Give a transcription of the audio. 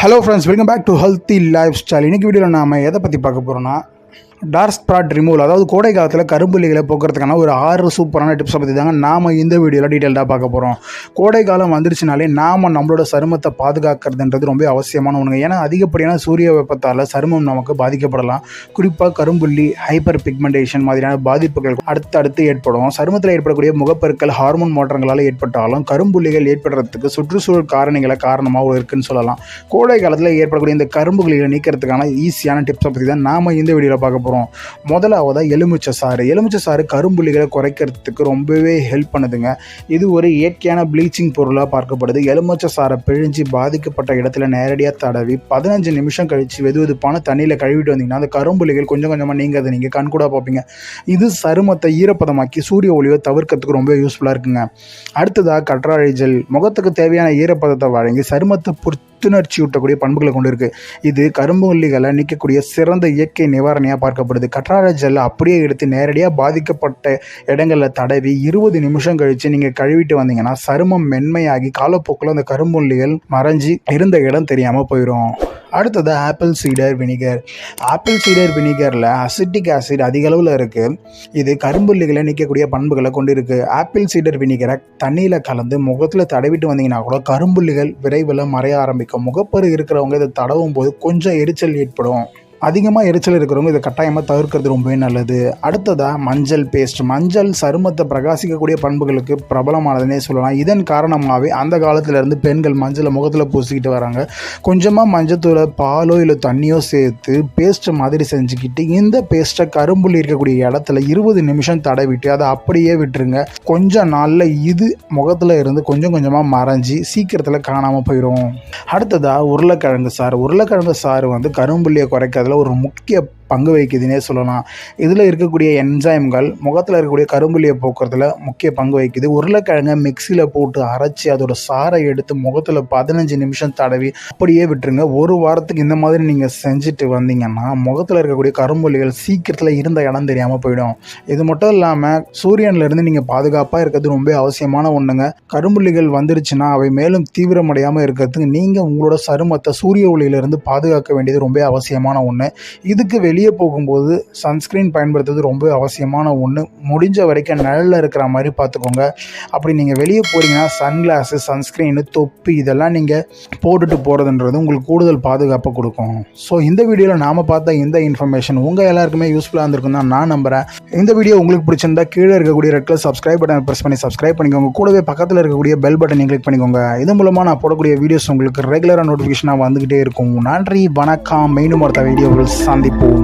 Hello friends, welcome back to healthy lifestyle. இன்றைக்கி வீடியோவில் நாம் எதை பற்றி பார்க்க போகிறோன்னா டார்க் ஸ்பாட் ரிமூவல், அதாவது கோடை காலத்தில் கரும்புள்ளிகளை போக்குறதுக்கான ஒரு 6 சூப்பரான டிப்ஸை பற்றி தாங்க நாம் இந்த வீடியோவில் டீட்டெயில்டாக பார்க்க போகிறோம். கோடை காலம் வந்துருச்சுனாலே நாம் நம்மளோட சருமத்தை பாதுகாக்கிறதுன்றது ரொம்ப அவசியமான ஒன்றுங்க. ஏன்னா அதிகப்படியான சூரிய வெப்பத்தால் சருமம் நமக்கு பாதிக்கப்படலாம். குறிப்பாக கரும்புள்ளி, ஹைப்பர் பிக்மெண்டேஷன் மாதிரியான பாதிப்புகள் அடுத்தடுத்து ஏற்படும். சருமத்தில் ஏற்படக்கூடிய முகப்பெருக்கள் ஹார்மோன் மாற்றங்களால் ஏற்பட்டாலும் கரும்புள்ளிகள் ஏற்படுறதுக்கு சுற்றுச்சூழல் காரணிகளை காரணமாக இருக்குன்னு சொல்லலாம். கோடை காலத்தில் ஏற்படக்கூடிய இந்த கரும்புள்ளிகளை நீக்கிறதுக்கான ஈஸியான டிப்ஸை பற்றி தான் நாம் இந்த வீடியோவில் பார்க்க போகிறோம். முதலாவதாக எலுமிச்சை சாறு கரும்புள்ளிகளை குறைக்கிறதுக்கு ரொம்பவே ஹெல்ப் பண்ணுதுங்க. இது ஒரு இயற்கையான ப்ளீச்சிங் பொருளாக பார்க்கப்படுது. எலுமிச்சை சாறை பிழிஞ்சு பாதிக்கப்பட்ட இடத்துல நேரடியாக தடவி 15 நிமிஷம் கழித்து வெதுவெதுப்பான தண்ணியில் கழுவிட்டு வந்தீங்கன்னா அந்த கரும்புள்ளிகள் கொஞ்சம் கொஞ்சமாக நீங்கிறத நீங்கள் கண்கூட பார்ப்பீங்க. இது சருமத்தை ஈரப்பதமாக்கி சூரிய ஒளியை தவிர்க்கிறதுக்கு ரொம்ப யூஸ்ஃபுல்லாக இருக்குங்க. அடுத்ததாக கற்றாழை ஜெல் முகத்துக்கு தேவையான ஈரப்பதத்தை வழங்கி சருமத்தை புத்துணர்ச்சி ஊட்டக்கூடிய பண்புகளை கொண்டு இருக்குது. இது கரும்புள்ளிகளை நீக்கக்கூடிய சிறந்த இயற்கை நிவாரணியாக பார்க்கப்படுது. கற்றாழை ஜெல்லை அப்படியே எடுத்து நேரடியாக பாதிக்கப்பட்ட இடங்களில் தடவி 20 நிமிஷம் கழித்து நீங்கள் கழுவிட்டு வந்தீங்கன்னா சருமம் மென்மையாகி காலப்போக்கில் அந்த கரும்புள்ளிகள் மறைஞ்சி இருந்த இடம் தெரியாமல் போயிடும். அடுத்தது ஆப்பிள் சீடர் வினிகரில் அசிட்டிக் ஆசிட் அதிக அளவில் இருக்குது. இது கரும்புள்ளிகளை நீக்கக்கூடிய பண்புகளை கொண்டு இருக்குது. ஆப்பிள் சீடர் வினிகரை தண்ணியில் கலந்து முகத்தில் தடவிட்டு வந்தீங்கன்னா கூட கரும்புள்ளிகள் விரைவில் மறைய ஆரம்பிக்கும். முகப்பரு இருக்கிறவங்க இதை தடவும் போது கொஞ்சம் எரிச்சல் ஏற்படும். அதிகமாக எரிச்சல் இருக்கிறவங்க இதை கட்டாயமாக தவிர்க்கிறது ரொம்பவே நல்லது. அடுத்ததாக மஞ்சள் சருமத்தை பிரகாசிக்கக்கூடிய பண்புகளுக்கு பிரபலமானதுன்னே சொல்லலாம். இதன் காரணமாகவே அந்த காலத்திலேருந்து பெண்கள் மஞ்சளை முகத்தில் பூசிக்கிட்டு வராங்க. கொஞ்சமாக மஞ்சத்தூளை பாலோ இல்லை தண்ணியோ சேர்த்து பேஸ்ட் மாதிரி செஞ்சுக்கிட்டு இந்த பேஸ்ட்டை கரும்புள்ளி இருக்கக்கூடிய இடத்துல 20 நிமிஷம் தடவிட்டு அதை அப்படியே விட்டுருங்க. கொஞ்ச நாளில் இது முகத்தில் இருந்து கொஞ்சம் கொஞ்சமாக மறைஞ்சி சீக்கிரத்தில் காணாமல் போயிடும். அடுத்ததாக உருளைக்கிழங்கு சாறு வந்து கரும்புள்ளியை குறைக்க ஒரு முக்கிய பங்கு வகிக்குதுன்னே சொல்லலாம். இதில் இருக்கக்கூடிய என்சைம்கள் முகத்தில் இருக்கக்கூடிய கரும்புள்ளியை போக்குறதுல முக்கிய பங்கு வகிக்குது. உருளைக்கிழங்கை மிக்சியில் போட்டு அரைச்சி அதோட சாறை எடுத்து முகத்தில் 15 நிமிஷம் தடவி அப்படியே விட்டுருங்க. ஒரு வாரத்துக்கு இந்த மாதிரி நீங்கள் செஞ்சுட்டு வந்தீங்கன்னா முகத்தில் இருக்கக்கூடிய கரும்புள்ளிகள் சீக்கிரத்தில் இருந்த இடம் தெரியாமல் போயிடும். இது மட்டும் இல்லாமல் சூரியன்லேருந்து நீங்கள் பாதுகாப்பாக இருக்கிறது ரொம்ப அவசியமான ஒன்றுங்க. கரும்புள்ளிகள் வந்துருச்சுன்னா அவை மேலும் தீவிரமடையாமல் இருக்கிறதுக்கு நீங்கள் உங்களோட சருமத்தை சூரிய ஒளியிலிருந்து பாதுகாக்க வேண்டியது ரொம்ப அவசியமான ஒன்று. இதுக்கு வெளியே போகும்போது சன்ஸ்கிரீன் பயன்படுத்துறது ரொம்ப அவசியமான ஒன்று. முடிஞ்ச வரைக்கும் நிழலில் இருக்கிற மாதிரி பார்த்துக்கோங்க. அப்படி நீங்கள் வெளியே போகிறீங்கன்னா சன்கிளாஸு, சன்ஸ்கிரீனு, தொப்பி இதெல்லாம் நீங்கள் போட்டுட்டு போகிறதுன்றது உங்களுக்கு கூடுதல் பாதுகாப்பை கொடுக்கும். ஸோ இந்த வீடியோவில் நாம் பார்த்த இந்த இன்ஃபர்மேஷன் உங்கள் எல்லாருக்குமே யூஸ்ஃபுல்லாக இருந்திருக்கும் தான் நான் நம்புகிறேன். இந்த வீடியோ உங்களுக்கு பிடிச்சிருந்தா கீழே இருக்கக்கூடிய red colour subscribe button press பண்ணி சப்ஸ்கிரைப் பண்ணிக்கோங்க. கூடவே பக்கத்தில் இருக்கக்கூடிய பெல் பட்டனை கிளிக் பண்ணிக்கோங்க. இது மூலமாக நான் போடக்கூடிய வீடியோஸ் உங்களுக்கு ரெகுலராக நோட்டிஃபிகேஷனாக வந்துக்கிட்டே இருக்கும். நன்றி, வணக்கம். மீண்டும் அடுத்த வீடியோவில் சந்திப்போம்.